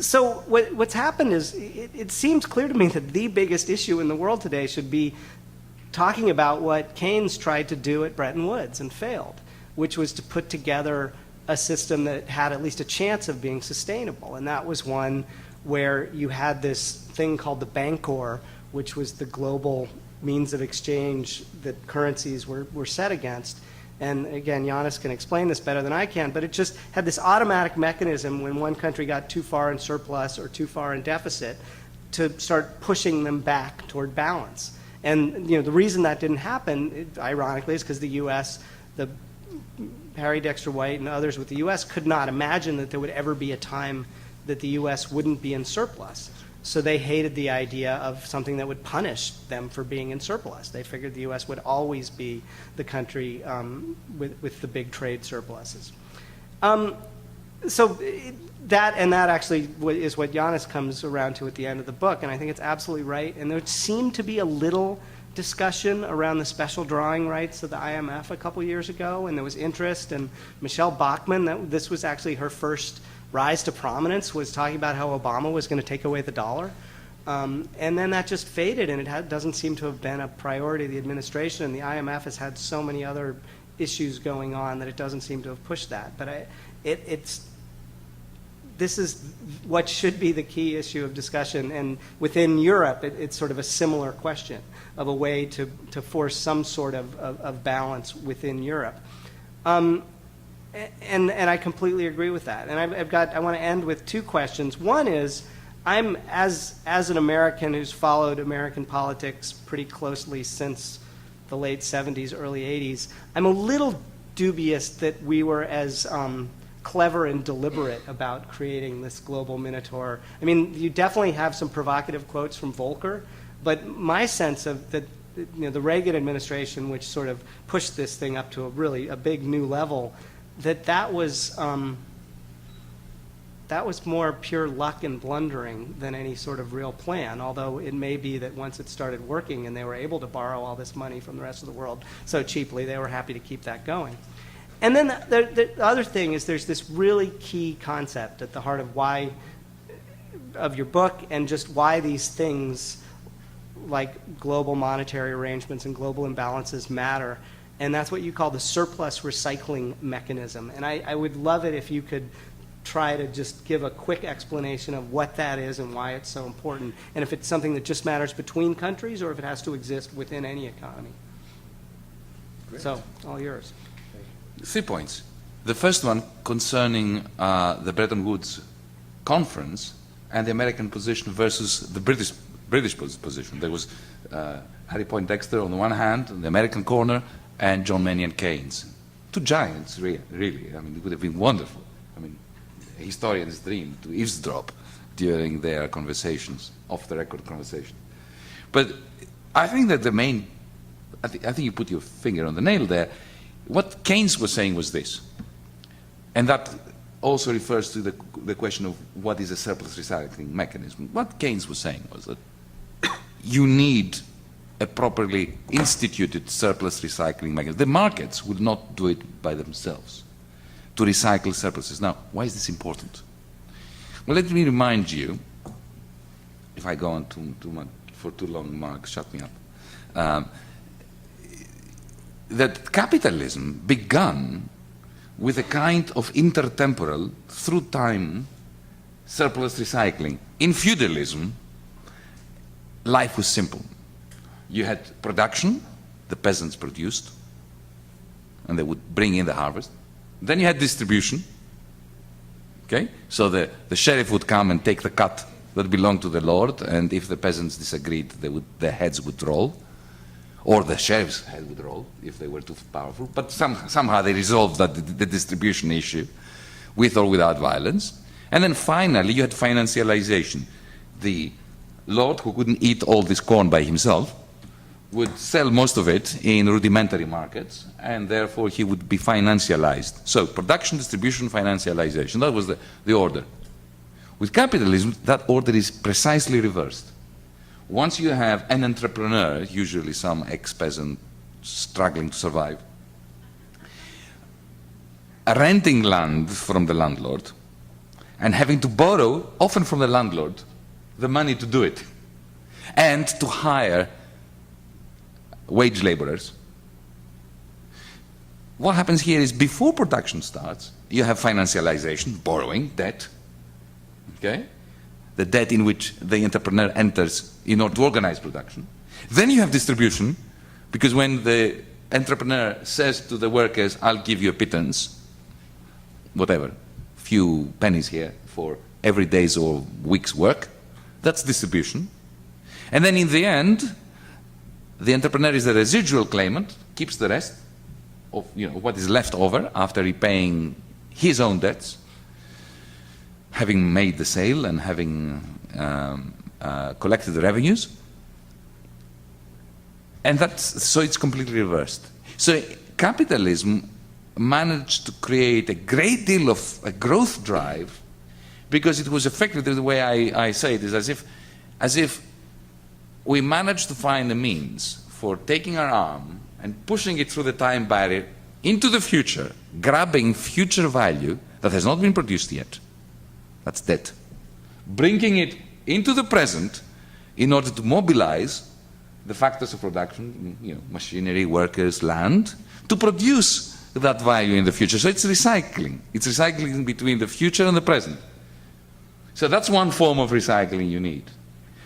So what's happened is it seems clear to me that the biggest issue in the world today should be talking about what Keynes tried to do at Bretton Woods and failed, which was to put together a system that had at least a chance of being sustainable. And that was one where you had this thing called the Bancor, which was the global means of exchange that currencies were set against. And again, Yannis can explain this better than I can, but it just had this automatic mechanism when one country got too far in surplus or too far in deficit to start pushing them back toward balance. And the reason that didn't happen, ironically, is because the U.S., Harry Dexter White and others with the U.S. could not imagine that there would ever be a time that the U.S. wouldn't be in surplus. So they hated the idea of something that would punish them for being in surplus. They figured the U.S. would always be the country with the big trade surpluses. So that actually is what Yannis comes around to at the end of the book, and I think it's absolutely right. And there seemed to be a little discussion around the special drawing rights of the IMF a couple years ago, and there was interest. And Michelle Bachmann, this was actually her first rise to prominence, was talking about how Obama was going to take away the dollar. And then that just faded, and it doesn't seem to have been a priority of the administration, and the IMF has had so many other issues going on that it doesn't seem to have pushed that. But this is what should be the key issue of discussion, and within Europe, it's sort of a similar question of a way to force some sort of balance within Europe. And I completely agree with that. And I want to end with two questions. One is, I'm, as an American who's followed American politics pretty closely since the late 70s, early 80s, I'm a little dubious that we were as clever and deliberate about creating this global minotaur. I mean, you definitely have some provocative quotes from Volcker, but my sense of that, the Reagan administration, which sort of pushed this thing up to a big new level, that was more pure luck and blundering than any sort of real plan, although it may be that once it started working and they were able to borrow all this money from the rest of the world so cheaply, they were happy to keep that going. And then the other thing is there's this really key concept at the heart of your book, and just why these things like global monetary arrangements and global imbalances matter. And that's what you call the surplus recycling mechanism. And I would love it if you could try to just give a quick explanation of what that is and why it's so important, and if it's something that just matters between countries or if it has to exist within any economy. Great. So, all yours. 3 points. The first one concerning the Bretton Woods conference and the American position versus the British position. There was Harry Poindexter on the one hand, on the American corner, and John Maynard Keynes. Two giants, really. I mean, it would have been wonderful. I mean, a historian's dream to eavesdrop during their conversations, off-the-record conversation. But I think that the main, I think you put your finger on the nail there. What Keynes was saying was this, and that also refers to the question of what is a surplus recycling mechanism. What Keynes was saying was that you need a properly instituted surplus recycling mechanism. The markets would not do it by themselves to recycle surpluses. Now, why is this important? Well, let me remind you, if I go on for too long, Mark, shut me up, that capitalism began with a kind of intertemporal, through time, surplus recycling. In feudalism, life was simple. You had production, the peasants produced, and they would bring in the harvest. Then you had distribution, okay? So the sheriff would come and take the cut that belonged to the lord, and if the peasants disagreed, their heads would roll, or the sheriff's head would roll if they were too powerful. But somehow they resolved the distribution issue, with or without violence. And then finally, you had financialization. The lord, who couldn't eat all this corn by himself, would sell most of it in rudimentary markets, and therefore he would be financialized. So production, distribution, financialization, that was the order. With capitalism, that order is precisely reversed. Once you have an entrepreneur, usually some ex-peasant struggling to survive, renting land from the landlord, and having to borrow, often from the landlord, the money to do it, and to hire wage laborers. What happens here is before production starts, you have financialization, borrowing, debt, okay? The debt in which the entrepreneur enters in order to organize production. Then you have distribution, because when the entrepreneur says to the workers, I'll give you a pittance, whatever, few pennies here for every day's or week's work, that's distribution. And then in the end, the entrepreneur is the residual claimant, keeps the rest of what is left over after repaying his own debts, having made the sale and having collected the revenues. And so it's completely reversed. So capitalism managed to create a great deal of a growth drive because it was effectively, the way I say it is as if we managed to find a means for taking our arm and pushing it through the time barrier into the future, grabbing future value that has not been produced yet, that's debt, bringing it into the present in order to mobilize the factors of production, machinery, workers, land, to produce that value in the future. So it's recycling. It's recycling between the future and the present. So that's one form of recycling you need.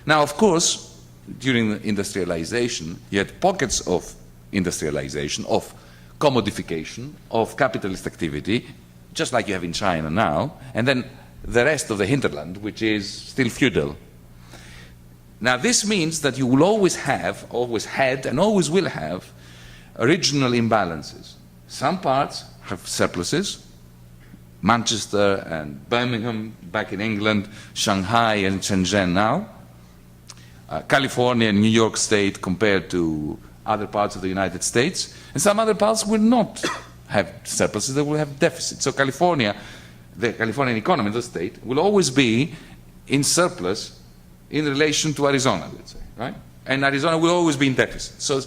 Now, of course, during the industrialization, you had pockets of industrialization, of commodification, of capitalist activity, just like you have in China now, and then the rest of the hinterland, which is still feudal. Now, this means that you will always have, always had, and always will have regional imbalances. Some parts have surpluses, Manchester and Birmingham back in England, Shanghai and Shenzhen now, California and New York State compared to other parts of the United States, and some other parts will not have surpluses, they will have deficits. So California, the Californian economy, the state, will always be in surplus in relation to Arizona, let's say, right? And Arizona will always be in deficit. So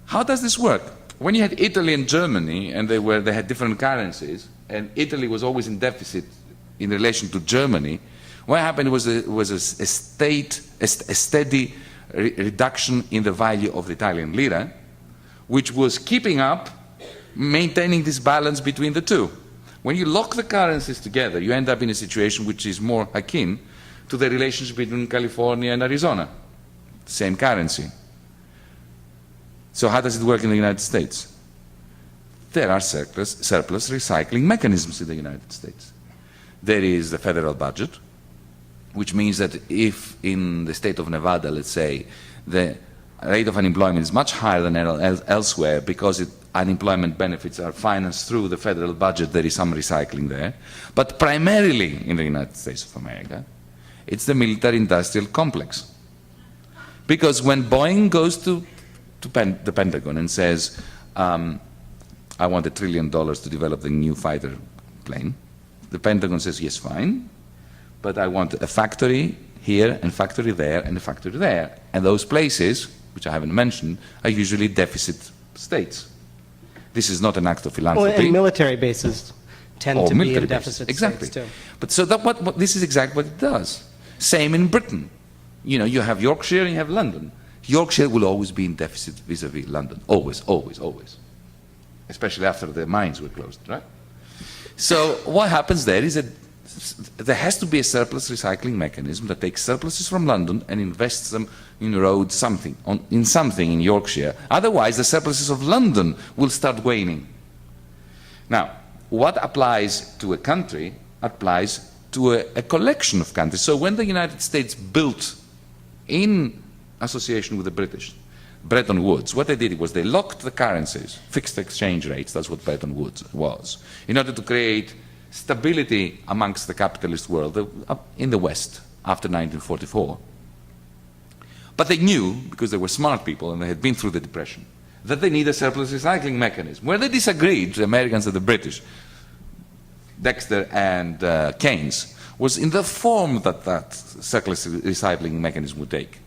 how does this work? When you had Italy and Germany, and they had different currencies, and Italy was always in deficit in relation to Germany, what happened was a steady reduction in the value of the Italian lira, which was keeping up, maintaining this balance between the two. When you lock the currencies together, you end up in a situation which is more akin to the relationship between California and Arizona. Same currency. So how does it work in the United States? There are surplus recycling mechanisms in the United States. There is the federal budget, which means that if in the state of Nevada, let's say, the rate of unemployment is much higher than elsewhere because unemployment benefits are financed through the federal budget, there is some recycling there. But primarily in the United States of America, it's the military-industrial complex. Because when Boeing goes to the Pentagon and says, I want $1 trillion to develop the new fighter plane, the Pentagon says, yes, fine, but I want a factory here and factory there and a factory there. And those places, which I haven't mentioned, are usually deficit states. This is not an act of philanthropy. Well, and military bases tend to be in deficit exactly. states too. But so this is exactly what it does. Same in Britain. You have Yorkshire and you have London. Yorkshire will always be in deficit vis-à-vis London. Always, always, always. Especially after the mines were closed, right? So what happens there is that there has to be a surplus recycling mechanism that takes surpluses from London and invests them in roads, in something in Yorkshire. Otherwise, the surpluses of London will start waning. Now, what applies to a country applies to a collection of countries. So when the United States built in association with the British, Bretton Woods, what they did was they locked the currencies, fixed exchange rates, that's what Bretton Woods was, in order to create stability amongst the capitalist world in the West after 1944. But they knew, because they were smart people and they had been through the Depression, that they need a surplus recycling mechanism. Where they disagreed, the Americans and the British, Dexter and Keynes, was in the form that surplus recycling mechanism would take.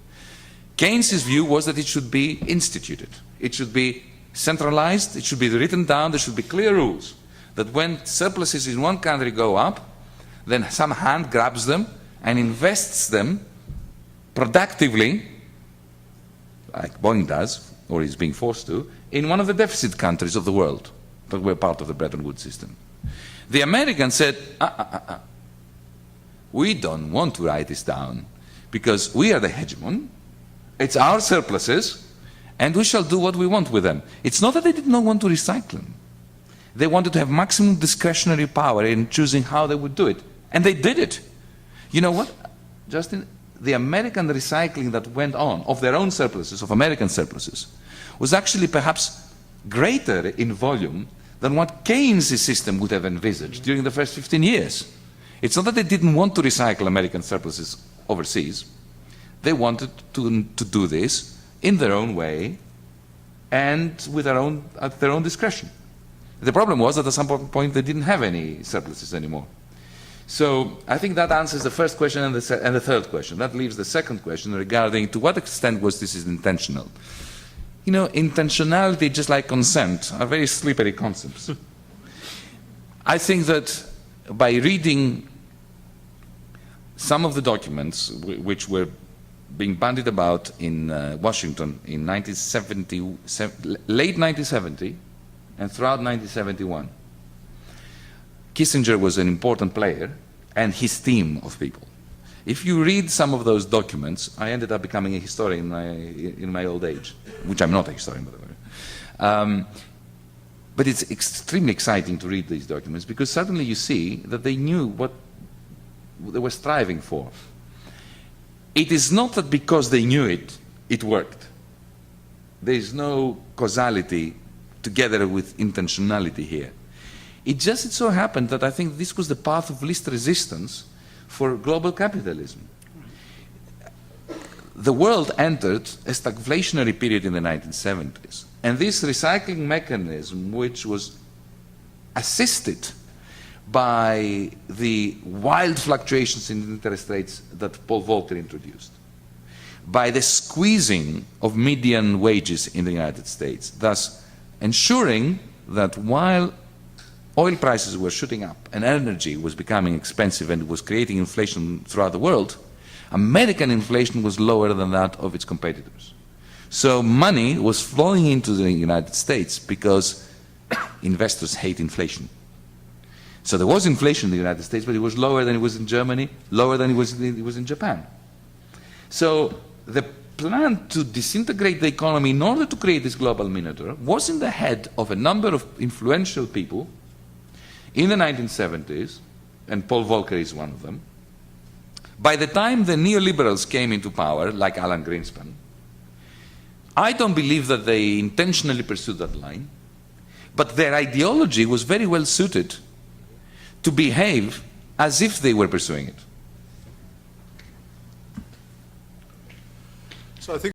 Keynes' view was that it should be instituted. It should be centralized, it should be written down, there should be clear rules that when surpluses in one country go up, then some hand grabs them and invests them productively, like Boeing does, or is being forced to, in one of the deficit countries of the world that were part of the Bretton Woods system. The Americans said, we don't want to write this down because we are the hegemon, it's our surpluses, and we shall do what we want with them. It's not that they did not want to recycle them. They wanted to have maximum discretionary power in choosing how they would do it. And they did it. You know what, Justin? The American recycling that went on of their own surpluses, of American surpluses, was actually perhaps greater in volume than what Keynes' system would have envisaged during the first 15 years. It's not that they didn't want to recycle American surpluses overseas. They wanted to do this in their own way and with at their own discretion. The problem was that at some point they didn't have any surpluses anymore. So I think that answers the first question and the third question. That leaves the second question regarding to what extent was this intentional. You know, intentionality, just like consent, are very slippery concepts. I think that by reading some of the documents which were being bandied about in Washington in late 1970 and throughout 1971, Kissinger was an important player, and his team of people. If you read some of those documents, I ended up becoming a historian in my old age, which I'm not a historian, by the way. But it's extremely exciting to read these documents because suddenly you see that they knew what they were striving for. It is not that because they knew it, it worked. There is no causality together with intentionality here. It just so happened that I think this was the path of least resistance for global capitalism. The world entered a stagflationary period in the 1970s, and this recycling mechanism, which was assisted by the wild fluctuations in interest rates that Paul Volcker introduced, by the squeezing of median wages in the United States, thus ensuring that while oil prices were shooting up and energy was becoming expensive and was creating inflation throughout the world, American inflation was lower than that of its competitors. So money was flowing into the United States because investors hate inflation. So there was inflation in the United States, but it was lower than it was in Germany, lower than it was in Japan. So the plan to disintegrate the economy in order to create this global minotaur was in the head of a number of influential people in the 1970s, and Paul Volcker is one of them. By the time the neoliberals came into power, like Alan Greenspan, I don't believe that they intentionally pursued that line, but their ideology was very well suited to behave as if they were pursuing it. So I think